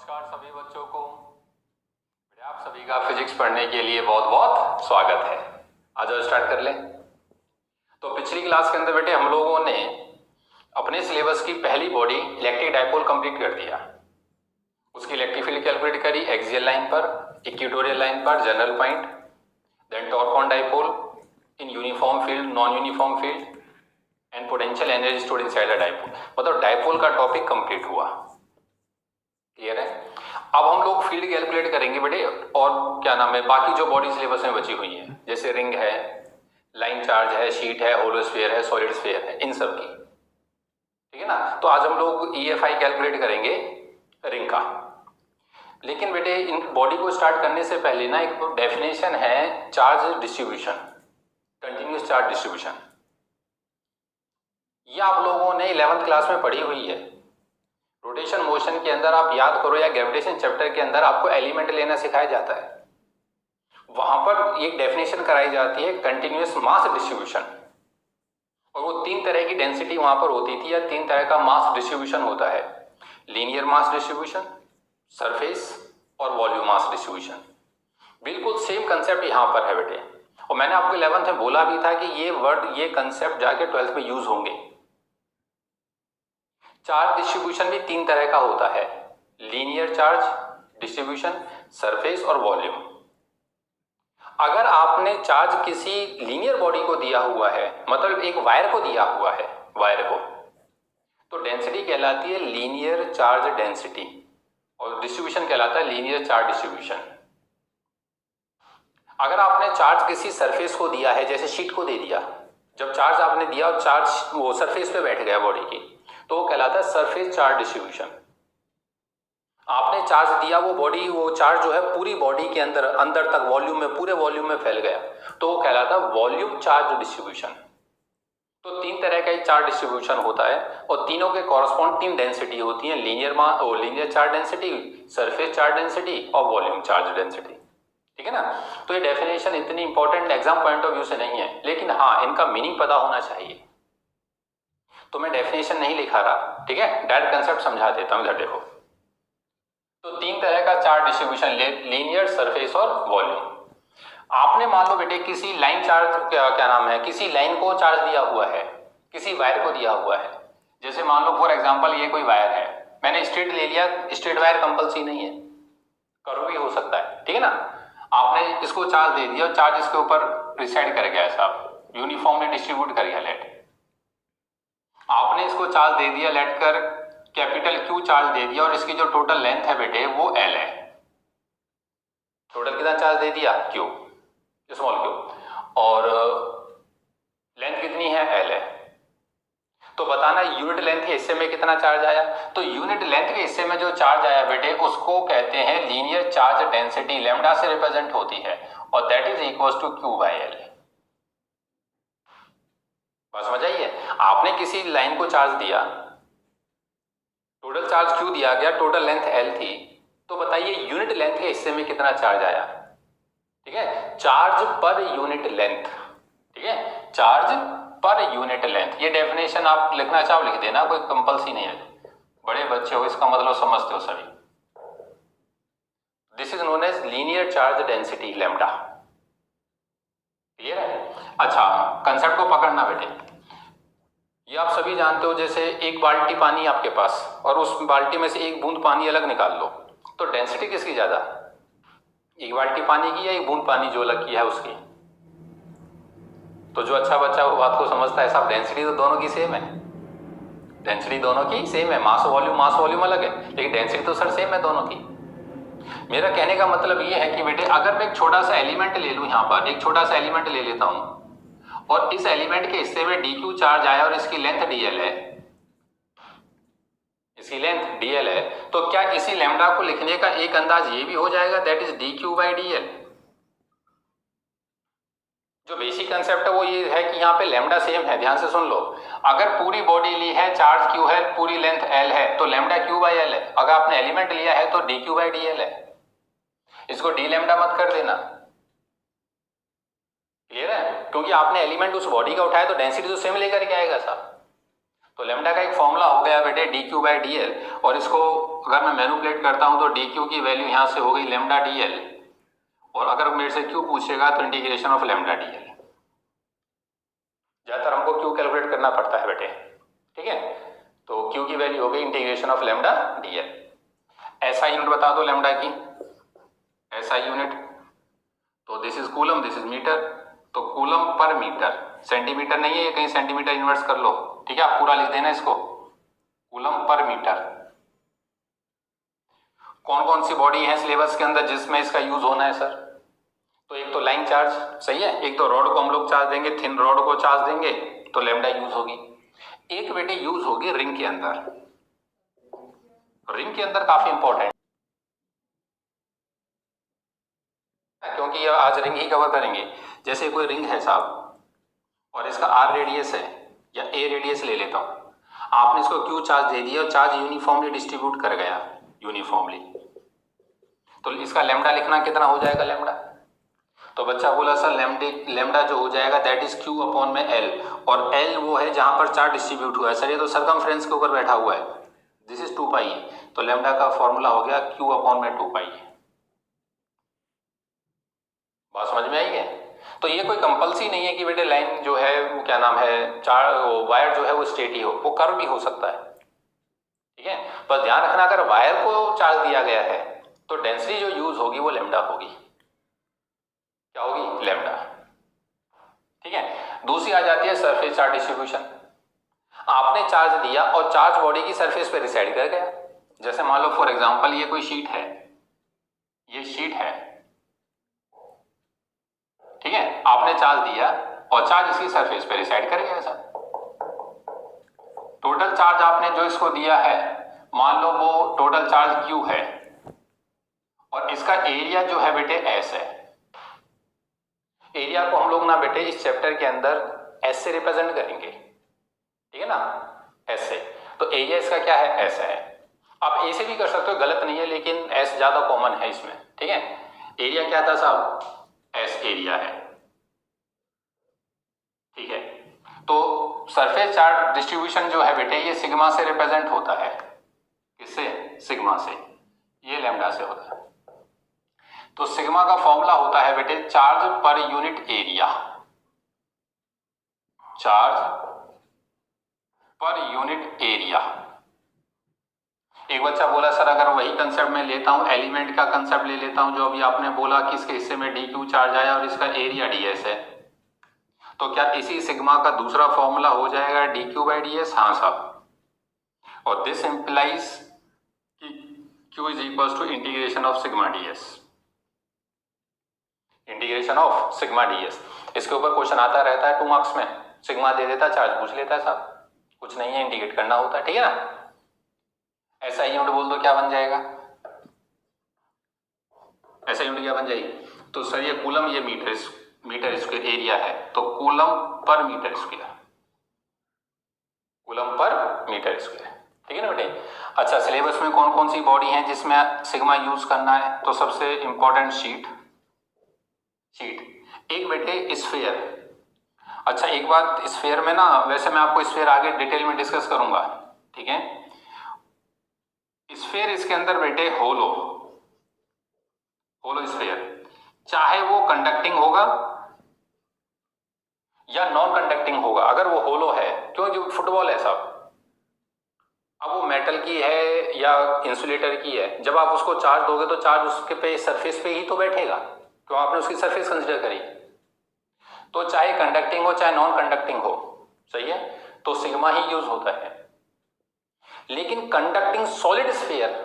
नमस्कार सभी बच्चों को। आप सभी का फिजिक्स पढ़ने के लिए बहुत बहुत स्वागत है। आज स्टार्ट कर लें। तो पिछली क्लास के अंदर बेटे हम लोगों ने अपने सिलेबस की पहली बॉडी इलेक्ट्रिक डायपोल कंप्लीट कर दिया। उसकी इलेक्ट्रिक फील्ड कैलकुलेट करी एक्सियल लाइन पर, इक्वेटोरियल लाइन पर, general point, then torque on dipole in uniform field, non uniform field and potential energy stored inside the dipole. मतलब dipole का topic complete हुआ। Clear है। अब हम लोग फील्ड कैलकुलेट करेंगे बेटे, और क्या नाम है, बाकी जो बॉडी सिलेबस में बची हुई है, जैसे रिंग है, लाइन चार्ज है, शीट है, होलोस्फीयर है, सॉलिड स्फीयर है, इन सब की। ठीक है ना। तो आज हम लोग EFI कैलकुलेट करेंगे रिंग का। लेकिन बेटे इन बॉडी को स्टार्ट करने से पहले ना एक डेफिनेशन है charge distribution, continuous charge distribution. ये आप लोगों ने 11th क्लास में पढ़ी हुई है। रोटेशन मोशन के अंदर आप याद करो, या ग्रेविटेशन चैप्टर के अंदर आपको एलिमेंट लेना सिखाया जाता है। वहां पर एक डेफिनेशन कराई जाती है कंटिन्यूअस मास डिस्ट्रीब्यूशन, और वो 3 तरह की डेंसिटी वहां पर होती थी, या 3 तरह का मास डिस्ट्रीब्यूशन होता है। लीनियर मास डिस्ट्रीब्यूशन, सरफेस और वॉल्यूम मास डिस्ट्रीब्यूशन। बिल्कुल सेम कंसेप्ट यहां पर है बेटे, और मैंने आपको 11th में बोला भी था कि ये वर्ड, ये कंसेप्ट जाके 12th में यूज होंगे। चार्ज डिस्ट्रीब्यूशन भी 3 तरह का होता है, लीनियर चार्ज डिस्ट्रीब्यूशन, सरफेस और वॉल्यूम। अगर आपने चार्ज किसी लीनियर बॉडी को दिया हुआ है, मतलब एक वायर को दिया हुआ है, वायर को, तो डेंसिटी कहलाती है लीनियर चार्ज डेंसिटी, और डिस्ट्रीब्यूशन कहलाता है लीनियर चार्ज डिस्ट्रीब्यूशन। अगर आपने चार्ज किसी सरफेस को दिया है, जैसे शीट को दे दिया, जब चार्ज आपने दिया और चार्ज वो सरफेस पे बैठ गया बॉडी की, तो वो कहलाता है सरफेस चार्ज डिस्ट्रीब्यूशन। आपने चार्ज दिया, वो बॉडी, वो चार्ज जो है पूरी बॉडी के अंदर अंदर तक वॉल्यूम में, पूरे वॉल्यूम में फैल गया, तो वो कहलाता है वॉल्यूम चार्ज डिस्ट्रीब्यूशन। तो 3 तरह का चार्ज डिस्ट्रीब्यूशन होता है, और तीनों के कॉरस्पॉन्डिंग डेंसिटी होती है, linear charge density, surface charge density और वॉल्यूम चार्ज डेंसिटी। ठीक है ना। तो ये डेफिनेशन इतनी important exam point of view से नहीं है, लेकिन हाँ इनका मीनिंग पता होना चाहिए। तो मैं डेफिनेशन नहीं लिखा रहा, ठीक है, डायरेक्ट कंसेप्ट समझा देता हूं। इधर देखो, तो 3 तरह का चार्ज डिस्ट्रीब्यूशन, लीनियर, सरफेस और वॉल्यूम। आपने मान लो बेटे किसी लाइन चार्ज, क्या नाम है, किसी लाइन को चार्ज दिया हुआ है, किसी वायर को दिया हुआ है। जैसे मान लो फॉर एग्जांपल ये कोई वायर है, मैंने स्ट्रेट ले लिया, स्ट्रेट वायर कंपल्सरी नहीं है, कर्व भी हो सकता है। ठीक है ना। आपने इसको चार्ज दे दिया और चार्ज इसके ऊपर रिसाइड कर गया, ऐसा यूनिफॉर्मली डिस्ट्रीब्यूट कर गया। लेट आपने इसको चार्ज दे दिया, लेट कर कैपिटल Q चार्ज दे दिया, और इसकी जो टोटल लेंथ है बेटे वो L है। टोटल कितना चार्ज दे दिया? Q, स्मॉल q, और लेंथ कितनी है? L है। तो बताना यूनिट लेंथ के हिस्से में कितना चार्ज आया। तो यूनिट लेंथ के हिस्से में जो चार्ज आया बेटे उसको कहते हैं लीनियर चार्ज डेंसिटी, लैम्डा से रिप्रेजेंट होती है, और that is equal to Q/L। बस समझ आइए। आपने किसी लाइन को चार्ज दिया, टोटल चार्ज Q दिया गया, टोटल लेंथ L थी, तो बताइए यूनिट लेंथ के हिस्से में कितना चार्ज आया। ठीक है, चार्ज पर यूनिट लेंथ। ठीक है, चार्ज पर यूनिट लेंथ। ये डेफिनेशन आप लिखना चाहो लिख देना, कोई कंपल्सरी नहीं है। बड़े बच्चे हो, इसका मतलब समझते हो सभी। This is known as linear charge density, lambda. Clear है। अच्छा, कंसेप्ट को पकड़ना बेटे। ये आप सभी जानते हो, जैसे एक बाल्टी पानी आपके पास, और उस बाल्टी में से एक बूंद पानी अलग निकाल लो, तो डेंसिटी किसकी ज्यादा? एक बाल्टी पानी की या एक बूंद पानी जो अलग की है उसकी? तो जो अच्छा बच्चा वो बात को समझता है, साहब डेंसिटी तो दोनों की सेम है, डेंसिटी दोनों की सेम है। मास वॉल्यूम अलग है, लेकिन डेंसिटी तो सर सेम है दोनों की। मेरा कहने का मतलब ये है कि बेटे अगर मैं एक छोटा सा एलिमेंट ले लूं, यहां पर एक छोटा सा एलिमेंट ले लेता हूं, और इस एलिमेंट के हिस्से में dq चार्ज आया और इसकी लेंथ dl है, इसकी लेंथ dl है, तो क्या इसी लैम्डा को लिखने का एक अंदाज ये भी हो जाएगा, दैट इज dq/dl। जो बेसिक कंसेप्ट है वो ये है कि यहाँ पे लैम्डा सेम है। ध्यान से सुन लो, अगर पूरी बॉडी ली है, चार्ज Q है, पूरी लेंथ L है, तो लैम्डा Q/L है। अगर आपने एलिमेंट लिया है तो dq/dl है। इसको d लैम्डा मत कर देना। क्लियर है। क्योंकि आपने एलिमेंट उस बॉडी का उठाया तो डेंसिटी तो सेम लेकर के आएगा साहब। तो लेमडा का एक फॉर्मूला हो गया बेटे D q by D L, और इसको अगर मैं मैनिपुलेट करता हूं तो डी क्यू की वैल्यू यहां से हो गई लेमडा डी एल, और अगर मेरे से क्यू पूछेगा तो integration of lambda d L. ज्यादातर हमको क्यू कैलकुलेट करना पड़ता है बेटे, ठीक है। तो क्यू की वैल्यू हो गई integration of lambda d l. ऐसा यूनिट बता दो लेमडा की, ऐसा यूनिट, तो this is coulomb, this is metre, तो कूलम पर मीटर, सेंटीमीटर नहीं है ये, कहीं सेंटीमीटर इन्वर्स कर लो, ठीक है, आप पूरा लिख देना इसको, कूलम पर मीटर। कौन कौन सी बॉडी है सिलेबस के अंदर जिसमें इसका यूज होना है सर? तो एक तो लाइन चार्ज, सही है, एक तो रॉड को हम लोग चार्ज देंगे, थिन रॉड को चार्ज देंगे तो लेमडा यूज होगी। एक बेटे यूज होगी रिंग के अंदर, रिंग के अंदर काफी इंपॉर्टेंट, क्योंकि ये आज रिंग ही कवर करेंगे। जैसे कोई रिंग है साहब और इसका आर रेडियस है या ए रेडियस ले लेता हूं, आपने इसको क्यू चार्ज दे दिया और चार्ज यूनिफॉर्मली डिस्ट्रीब्यूट कर गया, यूनिफॉर्मली, तो इसका लेमडा लिखना कितना हो जाएगा लेमडा? तो बच्चा बोला सर लेमडा जो हो जाएगा दैट इज क्यू अपॉन में एल, और एल वो है जहां पर चार्ज डिस्ट्रीब्यूट हुआ है। सर ये तो सरकमफ्रेंस के ऊपर बैठा हुआ है, दिस इज 2 पाई, तो लेमडा का फॉर्मूला हो गया क्यू अपॉन में 2 पाई। बात समझ में आई है? तो ये कोई कंपल्सरी नहीं है कि बेटे लाइन जो है वो क्या नाम है, वायर जो है वो स्ट्रेट ही हो, वो कर्व भी हो सकता है, ठीक है। बस ध्यान रखना अगर वायर को चार्ज दिया गया है तो डेंसिटी जो यूज होगी वो लेमडा होगी, क्या होगी? लेमडा, ठीक है। दूसरी आ जाती है सरफेस चार्ज डिस्ट्रीब्यूशन। आपने चार्ज दिया और चार्ज बॉडी की सरफेस पे रिसाइड कर गया। जैसे मान लो फॉर एग्जांपल ये कोई शीट है, ये शीट है, ठीक है, आपने चार्ज दिया और चार्ज इसकी सरफेस पे रिसाइड कर गया। सर टोटल चार्ज आपने जो इसको दिया है, मान लो वो टोटल चार्ज Q है और इसका एरिया जो है बेटे S है। एरिया को हम लोग ना बेटे इस चैप्टर के अंदर S से रिप्रेजेंट करेंगे, ठीक है ना, S से। तो एरिया इसका क्या है? S है। आप A से भी कर सकते हो, गलत नहीं है, लेकिन S ज्यादा कॉमन है इसमें, ठीक है। एरिया क्या था साहब? S एरिया है, ठीक है। तो सरफेस चार्ज डिस्ट्रीब्यूशन जो है बेटे ये सिग्मा से रिप्रेजेंट होता है, किससे? सिग्मा से, ये लैम्डा से होता है। तो सिग्मा का फॉर्मूला होता है बेटे charge per unit area, charge per unit area. एक बच्चा बोला सर अगर वही कंसेप्ट में लेता हूं, एलिमेंट का कंसेप्ट ले लेता हूं जो अभी आपने बोला कि इसके हिस्से में डी क्यू चार्ज आया और इसका एरिया ds है, तो क्या इसी सिग्मा का दूसरा फॉर्मूला हो जाएगा d q by d s? हाँ साहब, और दिस इंप्लाइज कि Q is equal to integration of sigma ds, integration of sigma ds। इसके ऊपर क्वेश्चन आता रहता है 2 मार्क्स में, सिग्मा दे देता, चार्ज पूछ लेता है साहब, कुछ नहीं है, इंटीग्रेट करना होता है, ठीक है ना। ऐसा यूनिट बोल दो क्या बन जाएगा? ऐसा यूनिट क्या बन जाएगी? तो सर ये कूलम, ये मीटर स्क्वायर एरिया है, तो coulomb per metre square, coulomb per metre square, ठीक है ना बेटे। अच्छा, सिलेबस में कौन कौन सी बॉडी है जिसमें सिग्मा यूज करना है? तो सबसे इंपॉर्टेंट शीट, एक बेटे स्फीयर। अच्छा एक बात, स्फीयर में ना वैसे मैं आपको स्फीयर आगे डिटेल में डिस्कस करूंगा, ठीक है। स्फीयर इसके अंदर बेटे होलो स्फीयर, चाहे वो कंडक्टिंग होगा या नॉन कंडक्टिंग होगा। अगर वो होलो है, क्यों, जो फुटबॉल है साहब, अब वो मेटल की है या इंसुलेटर की है, जब आप उसको चार्ज दोगे तो चार्ज उसके पे सरफेस पे ही तो बैठेगा, क्यों, आपने उसकी सरफेस कंसिडर करी। तो चाहे कंडक्टिंग हो चाहे नॉन कंडक्टिंग हो, सही है, तो सिग्मा ही यूज होता है। लेकिन कंडक्टिंग सॉलिड स्फीयर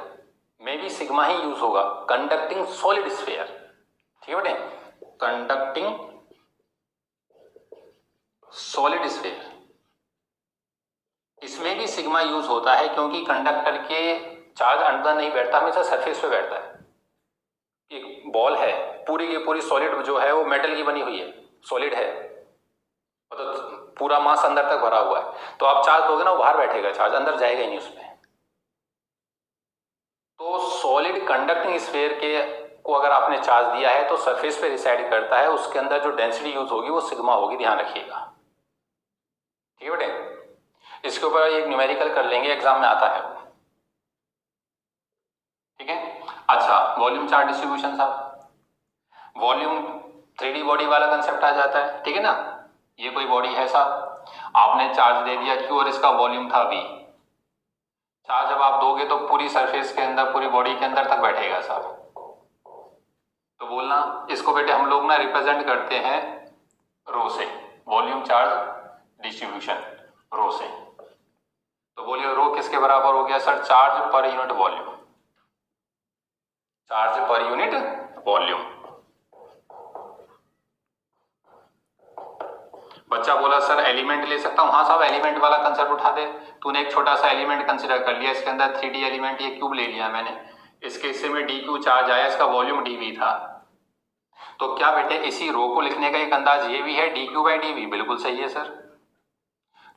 में भी सिग्मा ही यूज होगा, कंडक्टिंग सॉलिड स्फीयर, ठीक है बेटे, कंडक्टिंग सॉलिड स्फीयर, इसमें भी सिग्मा यूज होता है, क्योंकि कंडक्टर के चार्ज अंदर नहीं बैठता, हमेशा सरफेस पे बैठता है। एक बॉल है, पूरी की पूरी सॉलिड जो है वो मेटल की बनी हुई है, सॉलिड है, मतलब पूरा मास अंदर तक भरा हुआ है, तो आप चार्ज दोगे ना वो बाहर बैठेगा, चार्ज अंदर जाएगा ही नहीं उसमें। तो सॉलिड कंडक्टिंग स्फीयर के को अगर आपने चार्ज दिया है तो सरफेस पे रिसाइड करता है, उसके अंदर जो डेंसिटी यूज होगी वो सिग्मा होगी, ध्यान रखिएगा, ठीक है बेटे। इसके ऊपर एक न्यूमेरिकल कर लेंगे, एग्जाम में आता है वो, ठीक है। अच्छा, वॉल्यूम चार्ज डिस्ट्रीब्यूशन साहब, वॉल्यूम 3D बॉडी वाला कंसेप्ट आ जाता है, ठीक है ना। ये कोई बॉडी है साहब, आपने चार्ज दे दिया Q और इसका वॉल्यूम था V। चार्ज जब आप दोगे तो पूरी सरफेस के अंदर, पूरी बॉडी के अंदर तक बैठेगा साहब। तो बोलना इसको बेटे हम लोग ना रिप्रेजेंट करते हैं रो से, वॉल्यूम चार्ज डिस्ट्रीब्यूशन रो से। तो बोलिए रो किसके बराबर हो गया sir? Charge per unit volume, charge per unit volume. बच्चा बोला सर एलिमेंट ले सकता हूं? हाँ साहब, एलिमेंट वाला कंसेप्ट उठा दे। तूने एक छोटा सा एलिमेंट कंसिडर कर लिया, इसके अंदर 3D एलिमेंट, ये क्यूब ले लिया मैंने, इसके हिस्से में dq चार्ज आया, इसका वॉल्यूम dv था। तो क्या बेटे इसी रो को लिखने का एक अंदाज ये भी है dq/dv? बिल्कुल सही है सर।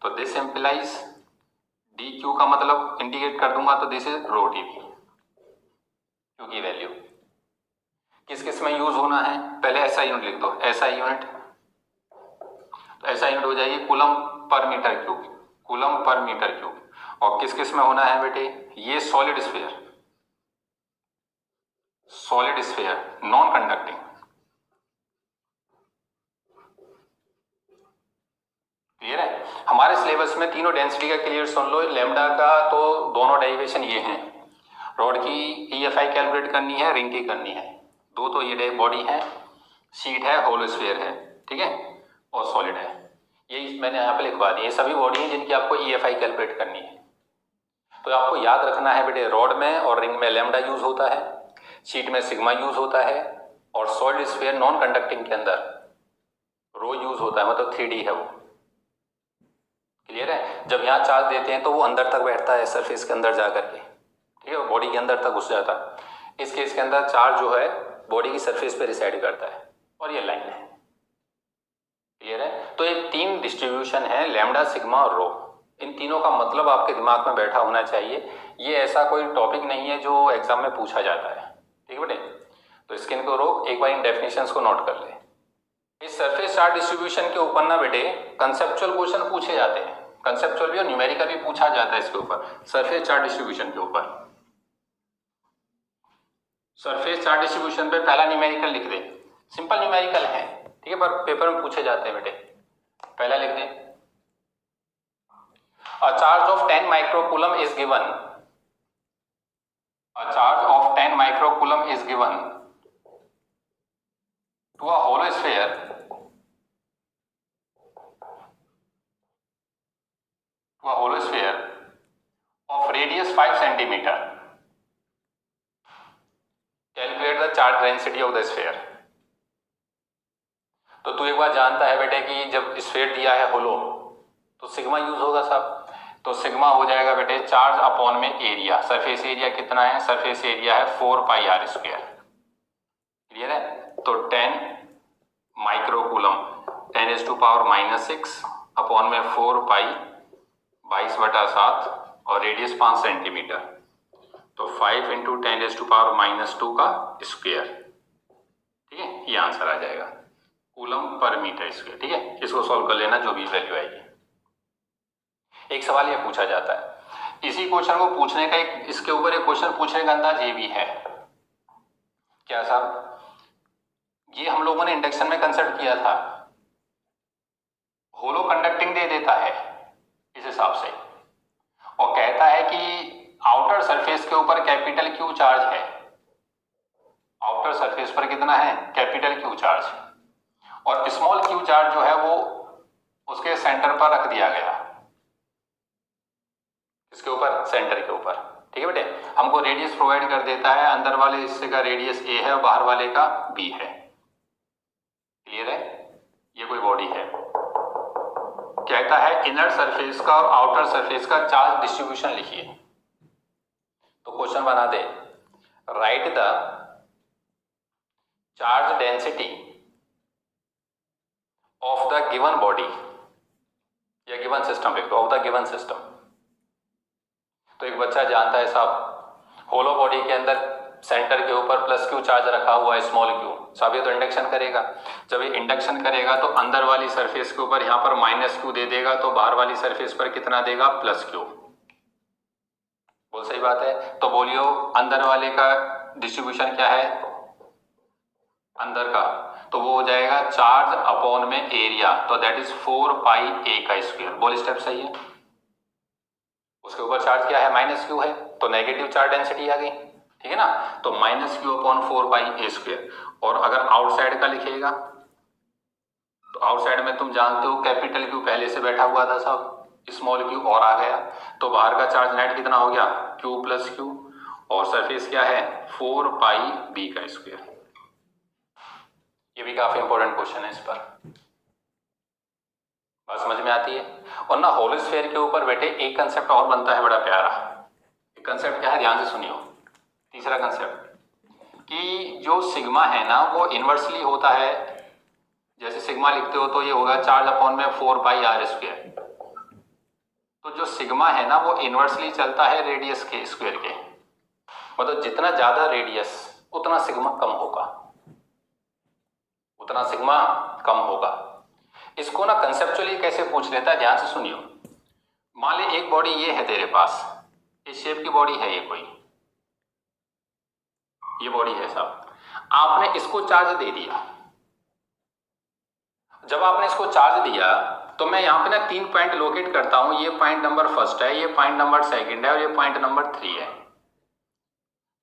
तो दिस इम्प्लाइज dq का मतलब इंडिकेट कर दूंगा तो दिस इज रो dv, क्योंकि वैल्यू किस किस में यूज होना है, पहले SI यूनिट लिख दो, SI यूनिट, तो SI यूनिट हो जाएगी coulomb per metre cube, coulomb per metre cube. और किस किस में होना है बेटे? ये solid sphere, solid sphere non conducting, clear है। हमारे सिलेबस में तीनों डेंसिटी का क्लियर सुन लो, लैम्डा का तो दोनों डेरिवेशन ये हैं, रॉड की EFI कैलकुलेट करनी है, रिंग की करनी है, दो तो ये बॉडी है, शीट है, होलो स्फीयर है, ठीक है, और सॉलिड है। यही मैंने यहाँ पे लिखवा दी, ये सभी बॉडी हैं जिनकी आपको EFI कैलकुलेट करनी है। तो आपको याद रखना है बेटे, रॉड में और रिंग में लैम्डा यूज होता है, शीट में सिग्मा यूज होता है, और सॉलिड स्फीयर नॉन कंडक्टिंग के अंदर रो यूज होता है, मतलब 3D है वो, क्लियर है। जब यहाँ चार्ज देते हैं तो वो अंदर तक बैठता है सरफेस के अंदर जा करके, ठीक है, बॉडी के अंदर तक घुस जाता है। इस केस के अंदर चार्ज जो है बॉडी की सरफेस पे रिसाइड करता है, और ये लाइन है, क्लियर है। तो ये तीन डिस्ट्रीब्यूशन है, लैम्डा, सिग्मा और रो। इन तीनों का मतलब आपके दिमाग में बैठा होना चाहिए। ये ऐसा कोई टॉपिक नहीं है जो एग्जाम में पूछा जाता है, ठीक है बेटे। तो स्किन को रो, एक बार इन डेफिनेशंस को नोट कर ले। इस सरफेस चार्ज डिस्ट्रीब्यूशन के ऊपर ना बेटे कंसेप्चुअल क्वेश्चन पूछे जाते हैं, कंसेप्चुअल भी और न्यूमेरिकल भी पूछा जाता है इसके ऊपर, सरफेस चार्ज डिस्ट्रीब्यूशन के ऊपर। सरफेस चार्ज डिस्ट्रीब्यूशन पे पहला न्यूमेरिकल लिख दे, सिंपल न्यूमेरिकल है, ठीक है, पर पेपर में पूछे जाते हैं बेटे। पहला लिख दे, a charge of 10 microcoulomb is given, a charge of 10 microcoulomb is given to a hollow sphere of radius 5 centimeter. Calculate the charge density of the sphere. तो तू एक बार जानता है बेटे कि जब स्फीयर दिया है होलो तो सिग्मा यूज होगा साहब, तो सिग्मा हो जाएगा बेटे चार्ज अपॉन में एरिया। सरफेस एरिया कितना है? सरफेस एरिया है 4πr², क्लियर है। तो 10 माइक्रोकूलम 10⁻⁻6 अपॉन में 4π 22/7 और रेडियस 5 सेंटीमीटर, तो 5 × 10⁻⁻2 का स्क्वायर, ठीक है, ये आंसर आ जाएगा कूलम पर मीटर स्क्वायर, ठीक है। इसको सॉल्व कर लेना, जो भी वैल्यू आएगी। एक सवाल ये पूछा जाता है, इसी क्वेश्चन को पूछने का एक, इसके ऊपर एक क्वेश्चन पूछने का अंदाज ये भी है, क्या साहब? ये हम लोगों ने इंडक्शन में कंसेप्ट किया था, होलो कंडक्टिंग दे देता है इस हिसाब से, और कहता है कि आउटर सरफेस के ऊपर कैपिटल Q चार्ज है, आउटर सरफेस पर कितना है? कैपिटल Q चार्ज, और स्मॉल q चार्ज जो है वो उसके सेंटर पर रख दिया गया, इसके ऊपर, सेंटर के ऊपर, ठीक है बेटे। हमको रेडियस प्रोवाइड कर देता है, अंदर वाले हिस्से का रेडियस a है और बाहर वाले का b है, क्लियर है। ये कोई बॉडी है, कहता है इनर सरफेस का और आउटर सरफेस का चार्ज डिस्ट्रीब्यूशन लिखिए। तो क्वेश्चन बना दे, write the charge density of the given body, या गिवन सिस्टम लिख दो, ऑफ द गिवन सिस्टम। तो एक बच्चा जानता है साहब होलो बॉडी के अंदर सेंटर के ऊपर प्लस क्यू चार्ज रखा हुआ है स्मॉल क्यू, सब ये तो इंडक्शन करेगा। जब ये इंडक्शन करेगा तो अंदर वाली सरफेस के ऊपर यहाँ पर माइनस क्यू दे देगा, तो बाहर वाली सरफेस पर कितना देगा, प्लस क्यू। बोल सही बात है। तो बोलियो अंदर वाले का डिस्ट्रीब्यूशन क्या है, अंदर का, तो वो हो जाएगा चार्ज अपॉन में एरिया, तो दैट इज 4 पाई ए का स्क्वायर। बोल स्टेप सही है। उसके ऊपर चार्ज क्या है, माइनस क्यू है, तो नेगेटिव चार्ज डेंसिटी आ गई, ठीक है ना। तो माइनस क्यू अपॉन 4 पाई ए स्क्वायर। और अगर आउटसाइड का लिखेगा तो आउटसाइड में तुम जानते हो कैपिटल क्यू पहले से बैठा हुआ था साहब, स्मॉल क्यू और आ गया, तो बाहर का चार्ज नेट कितना हो गया, क्यू प्लस क्यू, और सरफेस क्या है 4 पाई बी का स्क्वायर। ये भी काफी इंपॉर्टेंट क्वेश्चन है, इस पर बात समझ में आती है। और ना होल स्फीयर के ऊपर बेटे एक कंसेप्ट और बनता है बड़ा प्यारा। एक कंसेप्ट क्या है, ध्यान से सुनियो। तीसरा कंसेप्ट कि जो सिग्मा है ना वो इनवर्सली होता है, जैसे सिग्मा लिखते हो तो ये होगा चार्ज अपॉन में 4 पाई आर स्क्वायर। तो जो सिग्मा है ना वो इनवर्सली चलता है रेडियस के स्क्वायर के, मतलब जितना ज्यादा रेडियस उतना सिग्मा कम होगा, उतना सिग्मा कम होगा। इसको ना कंसेप्चुअली कैसे पूछ लेता है, ध्यान से सुनियो। मान ले एक बॉडी ये है तेरे पास, इस शेप की बॉडी है, ये कोई ये बॉडी है साहब, आपने इसको चार्ज दे दिया। जब आपने इसको चार्ज दिया तो मैं यहाँ पे ना 3 पॉइंट लोकेट करता हूं, ये पॉइंट नंबर फर्स्ट है, ये पॉइंट नंबर सेकंड है और ये पॉइंट नंबर 3 है।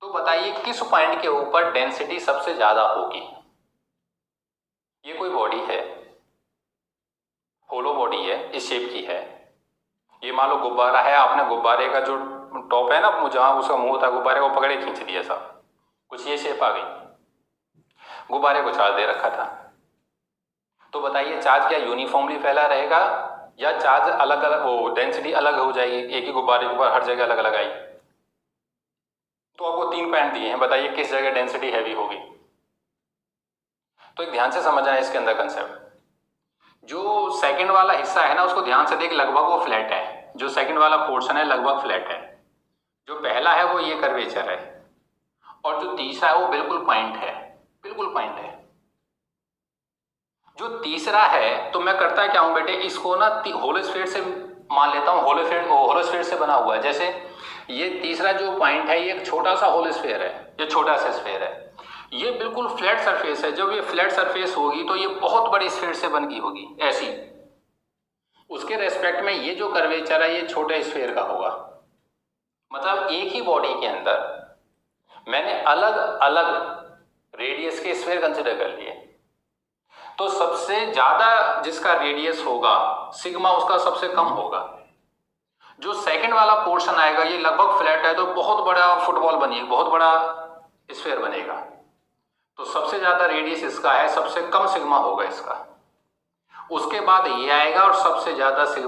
तो बताइए किस पॉइंट के ऊपर डेंसिटी सबसे ज्यादा होगी। ये कोई बॉडी है, होलो बॉडी है, इस शेप की है। ये मान लो गुब्बारा है, आपने गुब्बारे का जो टॉप है ना, जहां उसका मुंह था गुब्बारे को पकड़े खींच दिया साहब, कुछ ये शेप आ गई, गुब्बारे को चार्ज दे रखा था। तो बताइए चार्ज क्या यूनिफॉर्मली फैला रहेगा या चार्ज अलग अलग, वो डेंसिटी अलग हो जाएगी, एक ही गुब्बारे के ऊपर हर जगह अलग अलग आई। तो आपको 3 पॉइंट दिए हैं, बताइए किस जगह डेंसिटी हैवी होगी। तो एक ध्यान से समझना है इसके अंदर कंसेप्ट। जो सेकंड वाला हिस्सा है ना उसको ध्यान से देख, लगभग वो फ्लैट है, जो सेकंड वाला पोर्शन है लगभग फ्लैट है। जो पहला है वो ये कर्वेचर है, और जो तीसरा है वो बिल्कुल पॉइंट है, बिल्कुल पॉइंट है। जो तीसरा है तो मैं करता क्या हूं बेटे, इसको ना होल स्फीयर से मान लेता हूं, होल स्फीयर से बना हुआ है। जैसे ये तीसरा जो पॉइंट है ये एक छोटा सा होल स्फीयर है, ये छोटा सा स्फीयर है, ये बिल्कुल फ्लैट सरफेस है। जब ये फ्लैट सरफेस होगी तो ये बहुत बड़ी स्फीयर से बन गई होगी ऐसी, उसके रेस्पेक्ट में ये जो कर्वेचर है ये छोटे स्फीयर का होगा। मतलब एक ही बॉडी के अंदर मैंने अलग अलग रेडियस के स्फीयर कंसिडर कर लिए, तो सबसे ज्यादा जिसका रेडियस होगा सिग्मा उसका सबसे कम होगा। जो सेकंड वाला पोर्शन आएगा ये लगभग फ्लैट है, तो बहुत बड़ा फुटबॉल बनेगा, बहुत बड़ा स्फीयर बनेगा, तो सबसे ज्यादा रेडियस इसका है, सबसे कम सिग्मा होगा इसका। उसके बाद ये आएगा और सबसे ज्यादा सिग्मा